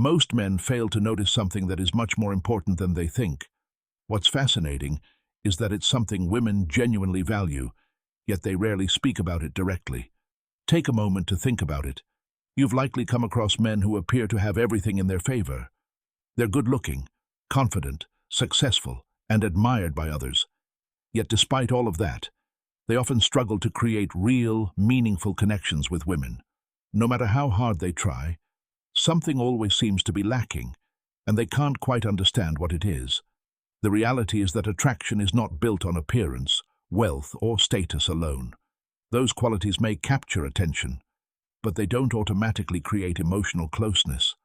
Most men fail to notice something that is much more important than they think. What's fascinating is that it's something women genuinely value, yet they rarely speak about it directly. Take a moment to think about it. You've likely come across men who appear to have everything in their favor. They're good-looking, confident, successful, and admired by others. Yet despite all of that, they often struggle to create real, meaningful connections with women. No matter how hard they try, something always seems to be lacking, and they can't quite understand what it is. The reality is that attraction is not built on appearance, wealth, or status alone. Those qualities may capture attention, but they don't automatically create emotional closeness.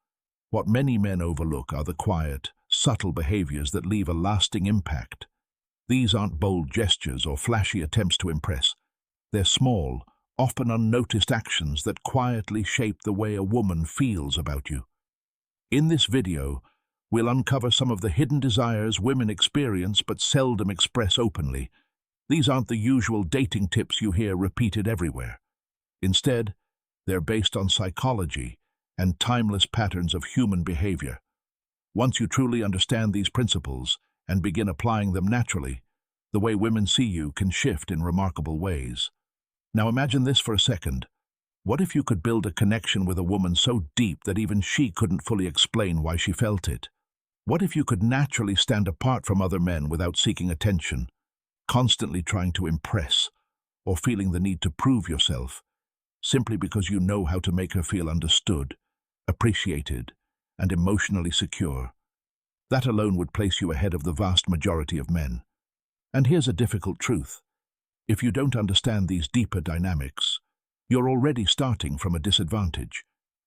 What many men overlook are the quiet, subtle behaviors that leave a lasting impact. These aren't bold gestures or flashy attempts to impress. They're small, often unnoticed actions that quietly shape the way a woman feels about you. In this video, we'll uncover some of the hidden desires women experience but seldom express openly. These aren't the usual dating tips you hear repeated everywhere. Instead, they're based on psychology and timeless patterns of human behavior. Once you truly understand these principles and begin applying them naturally, the way women see you can shift in remarkable ways. Now imagine this for a second. What if you could build a connection with a woman so deep that even she couldn't fully explain why she felt it? What if you could naturally stand apart from other men without seeking attention, constantly trying to impress, or feeling the need to prove yourself, simply because you know how to make her feel understood, appreciated, and emotionally secure? That alone would place you ahead of the vast majority of men. And here's a difficult truth. If you don't understand these deeper dynamics, you're already starting from a disadvantage.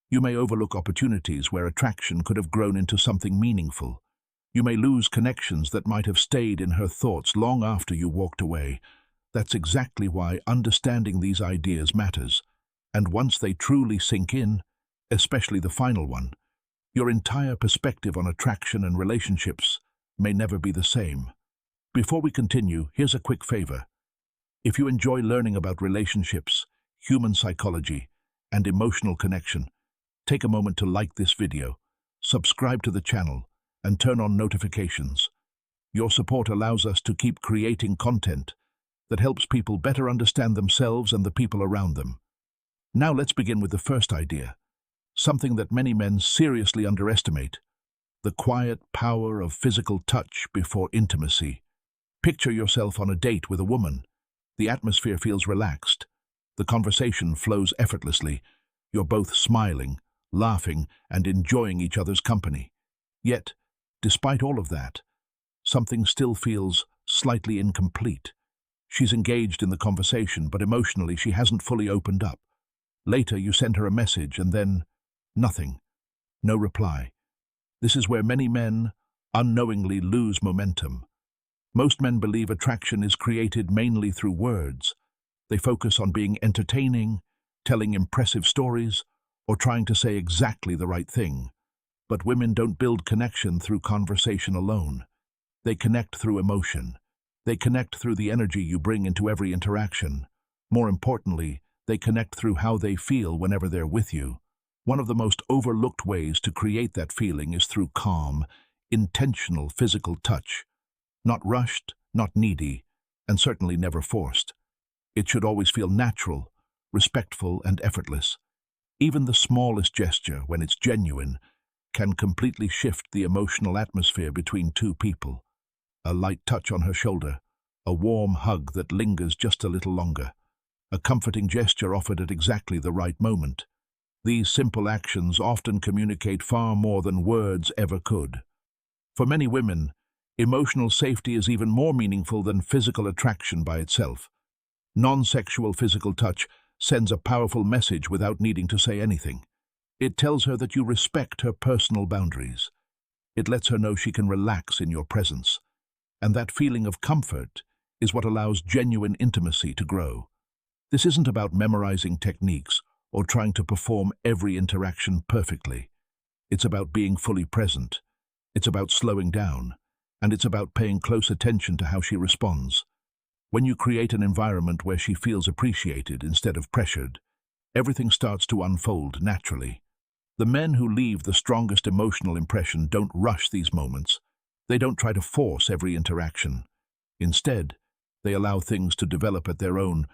You may overlook opportunities where attraction could have grown into something meaningful. You may lose connections that might have stayed in her thoughts long after you walked away. That's exactly why understanding these ideas matters. And once they truly sink in, especially the final one, your entire perspective on attraction and relationships may never be the same. Before we continue, here's a quick favor. If you enjoy learning about relationships, human psychology, and emotional connection, take a moment to like this video, subscribe to the channel, and turn on notifications. Your support allows us to keep creating content that helps people better understand themselves and the people around them. Now let's begin with the first idea, something that many men seriously underestimate: the quiet power of physical touch before intimacy. Picture yourself on a date with a woman. The atmosphere feels relaxed. The conversation flows effortlessly. You're both smiling, laughing, and enjoying each other's company. Yet, despite all of that, something still feels slightly incomplete. She's engaged in the conversation, but emotionally she hasn't fully opened up. Later, you send her a message, and then nothing. No reply. This is where many men unknowingly lose momentum. Most men believe attraction is created mainly through words. They focus on being entertaining, telling impressive stories, or trying to say exactly the right thing. But women don't build connection through conversation alone. They connect through emotion. They connect through the energy you bring into every interaction. More importantly, they connect through how they feel whenever they're with you. One of the most overlooked ways to create that feeling is through calm, intentional physical touch. Not rushed, not needy, and certainly never forced. It should always feel natural, respectful, and effortless. Even the smallest gesture, when it's genuine, can completely shift the emotional atmosphere between two people. A light touch on her shoulder, a warm hug that lingers just a little longer, a comforting gesture offered at exactly the right moment. These simple actions often communicate far more than words ever could. For many women, emotional safety is even more meaningful than physical attraction by itself. Non-sexual physical touch sends a powerful message without needing to say anything. It tells her that you respect her personal boundaries. It lets her know she can relax in your presence. And that feeling of comfort is what allows genuine intimacy to grow. This isn't about memorizing techniques or trying to perform every interaction perfectly. It's about being fully present. It's about slowing down. And it's about paying close attention to how she responds. When you create an environment where she feels appreciated instead of pressured, everything starts to unfold naturally. The men who leave the strongest emotional impression don't rush these moments. They don't try to force every interaction. Instead, they allow things to develop at their own